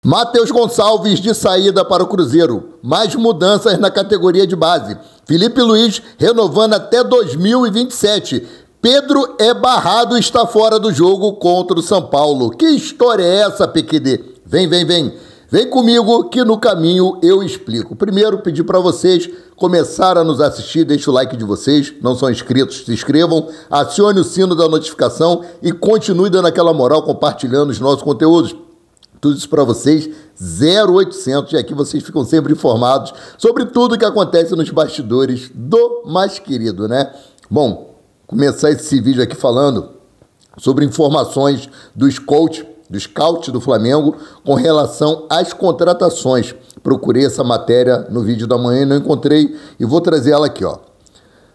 Matheus Gonçalves de saída para o Cruzeiro. Mais mudanças na categoria de base. Felipe Luiz renovando até 2027. Pedro é barrado e está fora do jogo contra o São Paulo. Que história é essa, PQD? Vem. Vem comigo que no caminho eu explico. Primeiro, pedir para vocês começar a nos assistir, deixe o like de vocês, não são inscritos, se inscrevam, acione o sino da notificação e continue dando aquela moral compartilhando os nossos conteúdos. Tudo isso para vocês, 0800, e aqui vocês ficam sempre informados sobre tudo que acontece nos bastidores do mais querido, né? Bom, começar esse vídeo aqui falando sobre informações do scout do Flamengo com relação às contratações. Procurei essa matéria no vídeo da manhã e não encontrei e vou trazer ela aqui, ó.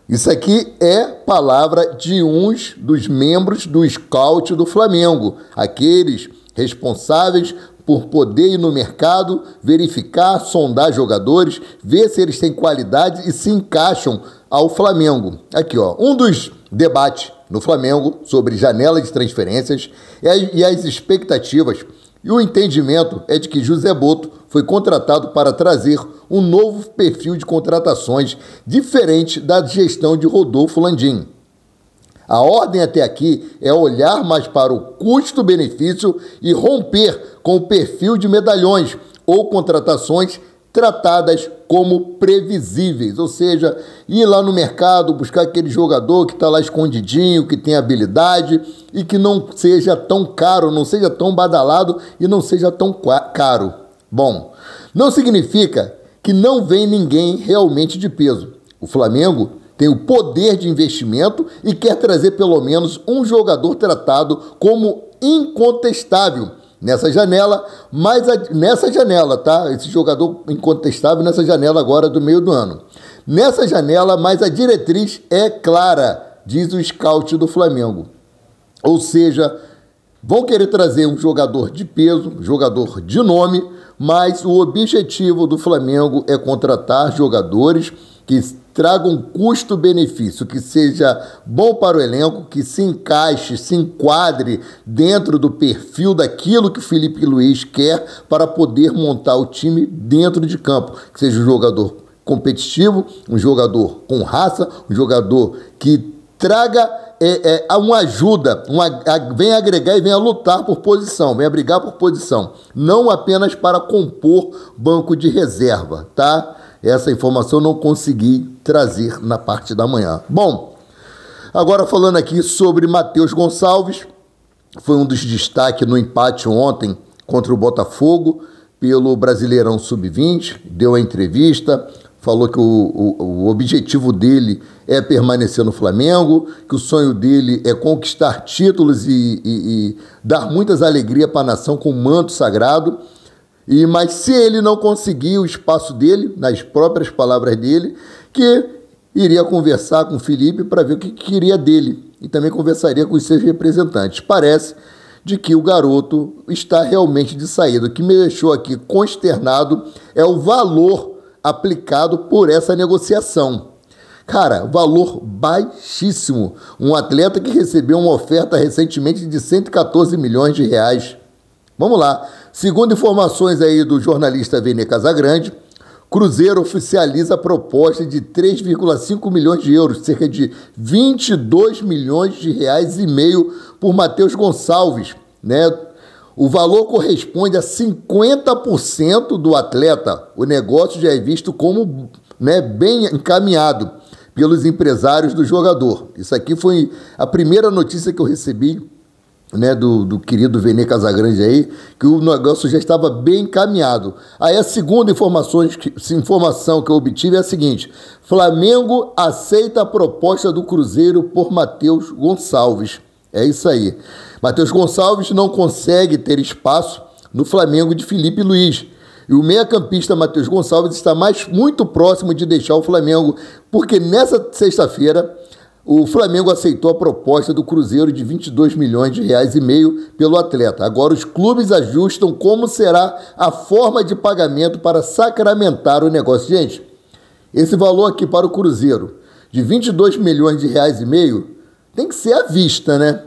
Isso aqui é palavra de uns dos membros do scout do Flamengo, aqueles responsáveis por poder ir no mercado, verificar, sondar jogadores, ver se eles têm qualidade e se encaixam ao Flamengo. Aqui, ó, um dos debates no Flamengo sobre janela de transferências e as expectativas e o entendimento é de que José Botto foi contratado para trazer um novo perfil de contratações diferente da gestão de Rodolfo Landim. A ordem até aqui é olhar mais para o custo-benefício e romper com o perfil de medalhões ou contratações tratadas como previsíveis, ou seja, ir lá no mercado, buscar aquele jogador que está lá escondidinho, que tem habilidade e que não seja tão caro, não seja tão badalado e não seja tão caro. Bom, não significa que não vem ninguém realmente de peso. O Flamengo tem o poder de investimento e quer trazer pelo menos um jogador tratado como incontestável nessa janela, nessa janela, tá? Esse jogador incontestável nessa janela agora do meio do ano. Nessa janela, mas a diretriz é clara, diz o scout do Flamengo. Ou seja, vão querer trazer um jogador de peso, um jogador de nome, mas o objetivo do Flamengo é contratar jogadores que tragam custo-benefício, que seja bom para o elenco, que se encaixe, se enquadre dentro do perfil daquilo que o Felipe Luiz quer para poder montar o time dentro de campo, que seja um jogador competitivo, um jogador com raça, um jogador que traga uma ajuda, venha agregar e venha lutar por posição, venha brigar por posição, não apenas para compor banco de reserva, tá? Essa informação não consegui trazer na parte da manhã. Bom, agora falando aqui sobre Matheus Gonçalves, foi um dos destaques no empate ontem contra o Botafogo pelo Brasileirão Sub-20, deu a entrevista, falou que o objetivo dele é permanecer no Flamengo, que o sonho dele é conquistar títulos e dar muitas alegrias para a nação com o manto sagrado. Mas se ele não conseguir o espaço dele, nas próprias palavras dele, que iria conversar com o Felipe para ver o que queria dele e também conversaria com os seus representantes. Parece de que o garoto está realmente de saída. O que me deixou aqui consternado é o valor aplicado por essa negociação. Cara, valor baixíssimo. Um atleta que recebeu uma oferta recentemente de 114 milhões de reais. Vamos lá. Segundo informações aí do jornalista Vene Casagrande, Cruzeiro oficializa a proposta de 3,5 milhões de euros, cerca de 22 milhões de reais e meio por Matheus Gonçalves, né? O valor corresponde a 50% do atleta. O negócio já é visto como, né, bem encaminhado pelos empresários do jogador. Isso aqui foi a primeira notícia que eu recebi, né, do querido Vene Casagrande aí, que o negócio já estava bem encaminhado. Aí a segunda informação que eu obtive é a seguinte: Flamengo aceita a proposta do Cruzeiro por Matheus Gonçalves. É isso aí. Matheus Gonçalves não consegue ter espaço no Flamengo de Felipe Luiz. E o meia-campista Matheus Gonçalves está muito próximo de deixar o Flamengo, porque nessa sexta-feira o Flamengo aceitou a proposta do Cruzeiro de 22 milhões de reais e meio pelo atleta. Agora os clubes ajustam como será a forma de pagamento para sacramentar o negócio. Gente, esse valor aqui para o Cruzeiro de 22 milhões de reais e meio tem que ser à vista, né?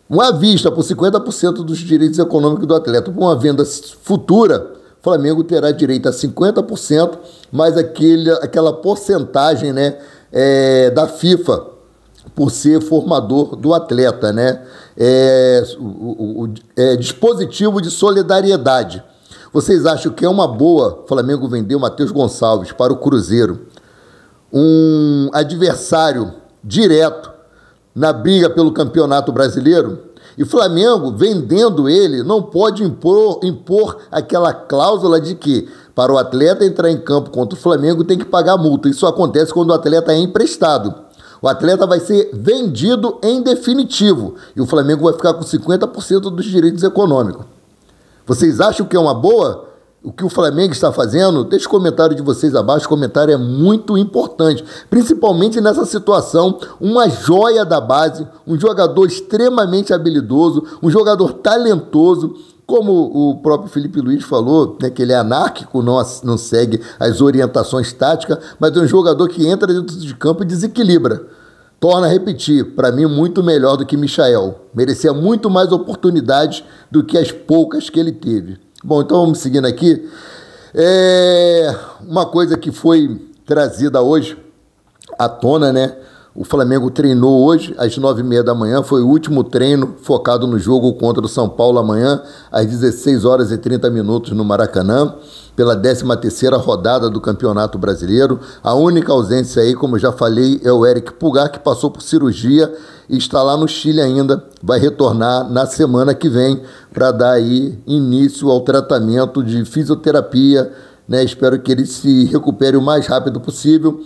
uma vista por 50% dos direitos econômicos do atleta. Por uma venda futura, o Flamengo terá direito a 50%, mais aquela porcentagem, né, da FIFA, por ser formador do atleta, né? Dispositivo de solidariedade. Vocês acham que é uma boa o Flamengo vender o Matheus Gonçalves para o Cruzeiro, um adversário direto na briga pelo Campeonato Brasileiro? E Flamengo, vendendo ele, não pode impor aquela cláusula de que, para o atleta entrar em campo contra o Flamengo, tem que pagar multa. Isso acontece quando o atleta é emprestado. O atleta vai ser vendido em definitivo e o Flamengo vai ficar com 50% dos direitos econômicos. Vocês acham que é uma boa o que o Flamengo está fazendo? Deixe o comentário de vocês abaixo, o comentário é muito importante, principalmente nessa situação, uma joia da base, um jogador extremamente habilidoso, um jogador talentoso, como o próprio Felipe Luiz falou, né, que ele é anárquico, não segue as orientações táticas, mas é um jogador que entra dentro de campo e desequilibra. Torna a repetir, para mim, muito melhor do que Michael. Merecia muito mais oportunidades do que as poucas que ele teve. Bom, então vamos seguindo aqui. Uma coisa que foi trazida hoje à tona, né? O Flamengo treinou hoje às 9h30 da manhã, foi o último treino focado no jogo contra o São Paulo amanhã, às 16h30 no Maracanã, pela 13ª rodada do Campeonato Brasileiro. A única ausência aí, como eu já falei, é o Eric Pulgar, que passou por cirurgia e está lá no Chile ainda, vai retornar na semana que vem para dar aí início ao tratamento de fisioterapia, né? Espero que ele se recupere o mais rápido possível.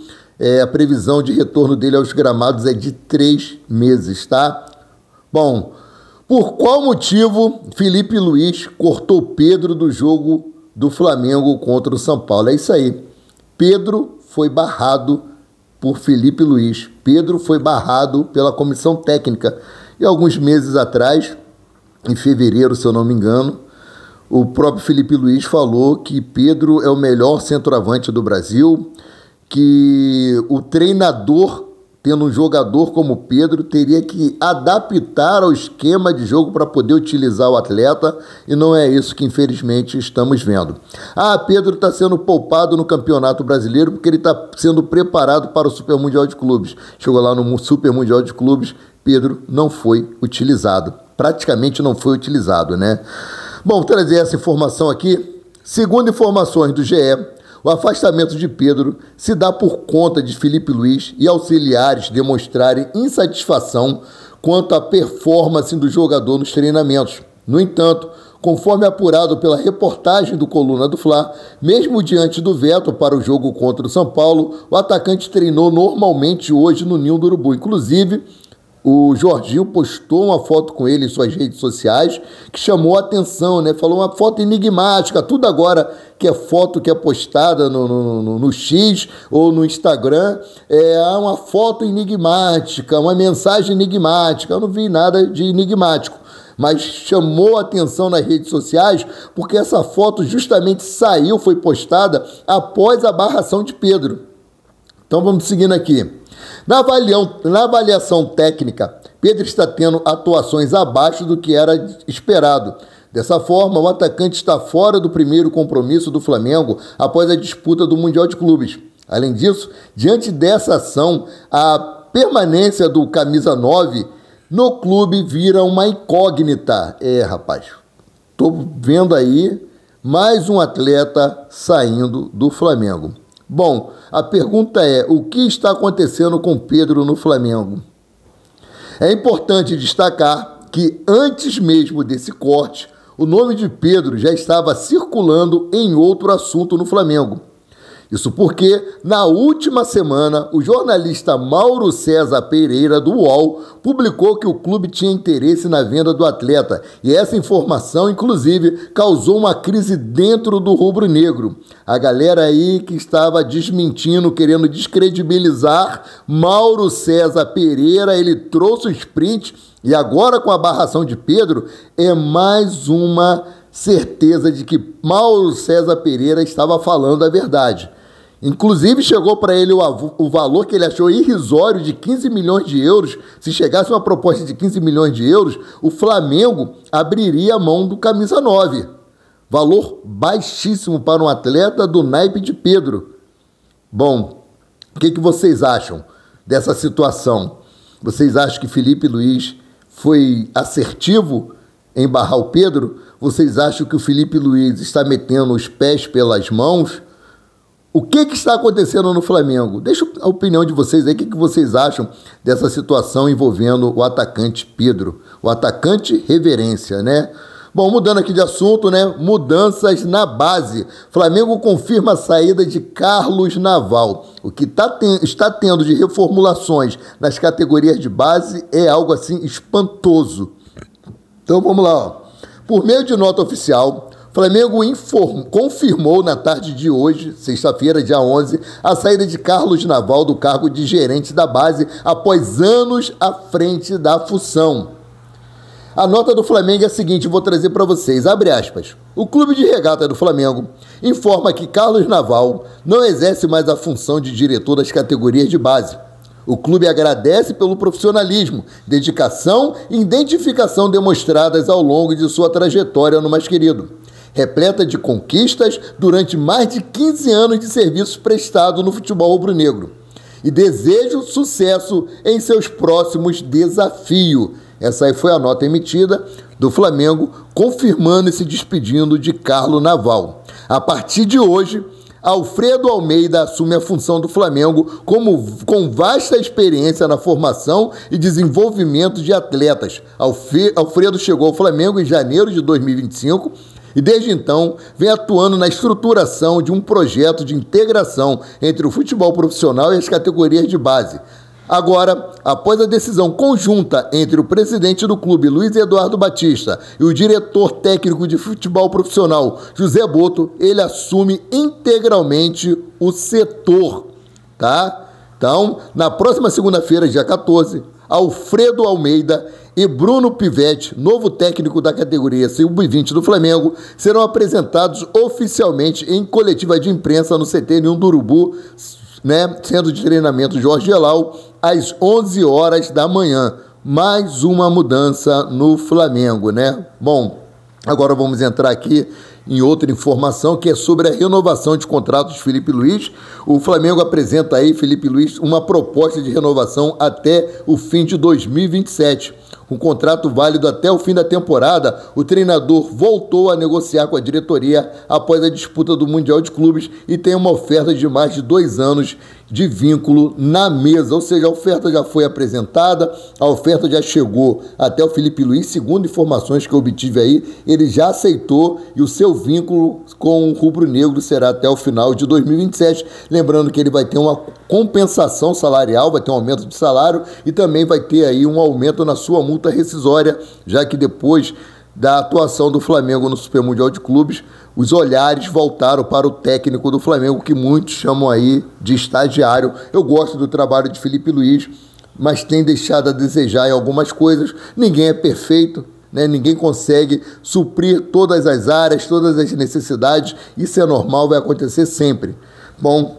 A previsão de retorno dele aos gramados é de 3 meses, tá? Bom, por qual motivo Felipe Luiz cortou Pedro do jogo do Flamengo contra o São Paulo? É isso aí. Pedro foi barrado por Felipe Luiz. Pedro foi barrado pela comissão técnica. E alguns meses atrás, em fevereiro, se eu não me engano, o próprio Felipe Luiz falou que Pedro é o melhor centroavante do Brasil, que o treinador, tendo um jogador como Pedro, teria que adaptar ao esquema de jogo para poder utilizar o atleta, e não é isso que infelizmente estamos vendo. Pedro está sendo poupado no Campeonato Brasileiro porque ele está sendo preparado para o Super Mundial de Clubes. Chegou lá no Super Mundial de Clubes, Pedro não foi utilizado, praticamente não foi utilizado, né? Bom, vou trazer essa informação aqui. Segundo informações do GE, o afastamento de Pedro se dá por conta de Felipe Luiz e auxiliares demonstrarem insatisfação quanto à performance do jogador nos treinamentos. No entanto, conforme apurado pela reportagem do Coluna do Fla, mesmo diante do veto para o jogo contra o São Paulo, o atacante treinou normalmente hoje no Ninho do Urubu. Inclusive, o Jorginho postou uma foto com ele em suas redes sociais que chamou a atenção, né? Falou uma foto enigmática, tudo agora que é foto que é postada no X ou no Instagram, uma foto enigmática, uma mensagem enigmática. Eu não vi nada de enigmático, mas chamou a atenção nas redes sociais porque essa foto justamente foi postada após a barração de Pedro. Então vamos seguindo aqui. Na avaliação técnica, Pedro está tendo atuações abaixo do que era esperado. Dessa forma, o atacante está fora do primeiro compromisso do Flamengo após a disputa do Mundial de Clubes. Além disso, diante dessa ação, a permanência do camisa 9 no clube vira uma incógnita. Rapaz, estou vendo aí mais um atleta saindo do Flamengo. Bom, a pergunta é, o que está acontecendo com Pedro no Flamengo? É importante destacar que antes mesmo desse corte, o nome de Pedro já estava circulando em outro assunto no Flamengo. Isso porque, na última semana, o jornalista Mauro César Pereira, do UOL, publicou que o clube tinha interesse na venda do atleta. E essa informação, inclusive, causou uma crise dentro do rubro-negro. A galera aí que estava desmentindo, querendo descredibilizar Mauro César Pereira, ele trouxe o sprint e agora com a barração de Pedro, é mais uma certeza de que Mauro César Pereira estava falando a verdade. Inclusive chegou para ele o valor que ele achou irrisório de 15 milhões de euros. Se chegasse uma proposta de 15 milhões de euros, o Flamengo abriria a mão do camisa 9. Valor baixíssimo para um atleta do naipe de Pedro. Bom, o que vocês acham dessa situação? Vocês acham que Filipe Luís foi assertivo em barrar o Pedro? Vocês acham que o Filipe Luís está metendo os pés pelas mãos? O que está acontecendo no Flamengo? Deixa a opinião de vocês aí, o que vocês acham dessa situação envolvendo o atacante Pedro, o atacante reverência, né? Bom, mudando aqui de assunto, né? Mudanças na base. Flamengo confirma a saída de Carlos Naval. O que está tendo de reformulações nas categorias de base é algo assim espantoso. Então vamos lá, ó. Por meio de nota oficial, Flamengo confirmou na tarde de hoje, sexta-feira, dia 11, a saída de Carlos Naval do cargo de gerente da base após anos à frente da função. A nota do Flamengo é a seguinte, vou trazer para vocês, abre aspas. O clube de regata do Flamengo informa que Carlos Naval não exerce mais a função de diretor das categorias de base. O clube agradece pelo profissionalismo, dedicação e identificação demonstradas ao longo de sua trajetória no mais querido, repleta de conquistas durante mais de 15 anos de serviços prestados no futebol rubro-negro. E desejo sucesso em seus próximos desafios. Essa aí foi a nota emitida do Flamengo, confirmando e se despedindo de Carlos Naval. A partir de hoje, Alfredo Almeida assume a função do Flamengo com vasta experiência na formação e desenvolvimento de atletas. Alfredo chegou ao Flamengo em janeiro de 2025 e desde então vem atuando na estruturação de um projeto de integração entre o futebol profissional e as categorias de base. Agora, após a decisão conjunta entre o presidente do clube, Luiz Eduardo Batista, e o diretor técnico de futebol profissional, José Boto, ele assume integralmente o setor, tá? Então, na próxima segunda-feira, dia 14, Alfredo Almeida e Bruno Pivetti, novo técnico da categoria Sub-20 do Flamengo, serão apresentados oficialmente em coletiva de imprensa no CT Ninho do Urubu, né, centro de treinamento Jorge Gelau, às 11 horas da manhã. Mais uma mudança no Flamengo, né? Bom, agora vamos entrar aqui em outra informação que é sobre a renovação de contratos de Filipe Luís. O Flamengo apresenta aí, Filipe Luís, uma proposta de renovação até o fim de 2027. Um contrato válido até o fim da temporada, o treinador voltou a negociar com a diretoria após a disputa do Mundial de Clubes e tem uma oferta de mais de 2 anos de vínculo na mesa. Ou seja, a oferta já foi apresentada, a oferta já chegou até o Filipe Luís, segundo informações que eu obtive aí, ele já aceitou e o seu vínculo com o rubro-negro será até o final de 2027. Lembrando que ele vai ter uma compensação salarial, vai ter um aumento de salário e também vai ter aí um aumento na sua multa rescisória, já que depois da atuação do Flamengo no Super Mundial de Clubes, os olhares voltaram para o técnico do Flamengo, que muitos chamam aí de estagiário. Eu gosto do trabalho de Filipe Luís, mas tem deixado a desejar em algumas coisas. Ninguém é perfeito, né? Ninguém consegue suprir todas as áreas, todas as necessidades. Isso é normal, vai acontecer sempre. Bom,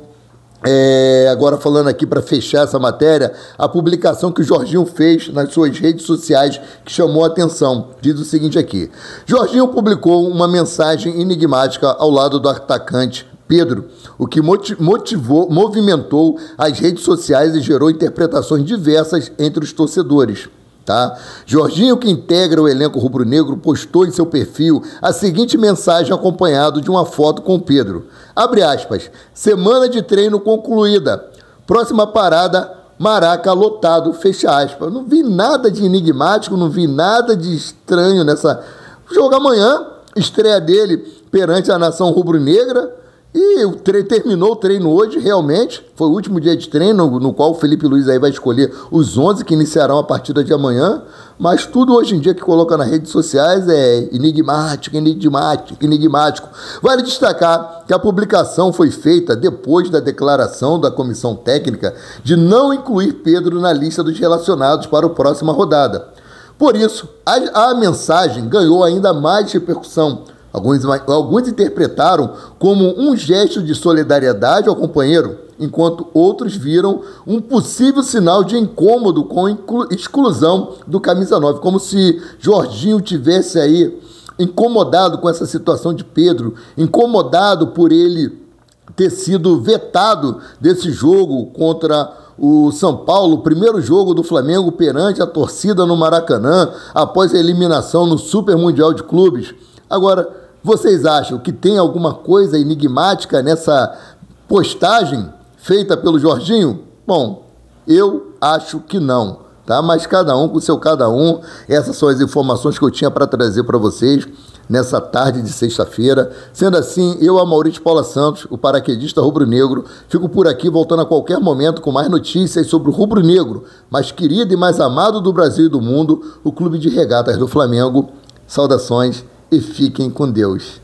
agora falando aqui para fechar essa matéria, a publicação que o Jorginho fez nas suas redes sociais que chamou a atenção, diz o seguinte aqui: Jorginho publicou uma mensagem enigmática ao lado do atacante Pedro, o que movimentou as redes sociais e gerou interpretações diversas entre os torcedores. Tá? Jorginho, que integra o elenco rubro-negro, postou em seu perfil a seguinte mensagem acompanhado de uma foto com Pedro. Abre aspas, semana de treino concluída, próxima parada, Maraca lotado, fecha aspas. Não vi nada de enigmático, não vi nada de estranho nessa... Jogo amanhã, estreia dele perante a nação rubro-negra. E terminou o treino hoje, realmente, foi o último dia de treino, no qual o Filipe Luís aí vai escolher os 11 que iniciarão a partida de amanhã, mas tudo hoje em dia que coloca nas redes sociais é enigmático. Vale destacar que a publicação foi feita depois da declaração da comissão técnica de não incluir Pedro na lista dos relacionados para a próxima rodada. Por isso, a mensagem ganhou ainda mais repercussão. Alguns interpretaram como um gesto de solidariedade ao companheiro, enquanto outros viram um possível sinal de incômodo com exclusão do camisa 9, como se Jorginho tivesse aí incomodado com essa situação de Pedro, incomodado por ele ter sido vetado desse jogo contra o São Paulo, o primeiro jogo do Flamengo perante a torcida no Maracanã, após a eliminação no Super Mundial de Clubes. Agora, vocês acham que tem alguma coisa enigmática nessa postagem feita pelo Jorginho? Bom, eu acho que não, tá? Mas cada um com seu cada um. Essas são as informações que eu tinha para trazer para vocês nessa tarde de sexta-feira. Sendo assim, eu, Maurício Paula Santos, o paraquedista rubro-negro, fico por aqui voltando a qualquer momento com mais notícias sobre o rubro-negro, mais querido e mais amado do Brasil e do mundo, o Clube de Regatas do Flamengo. Saudações e fiquem com Deus.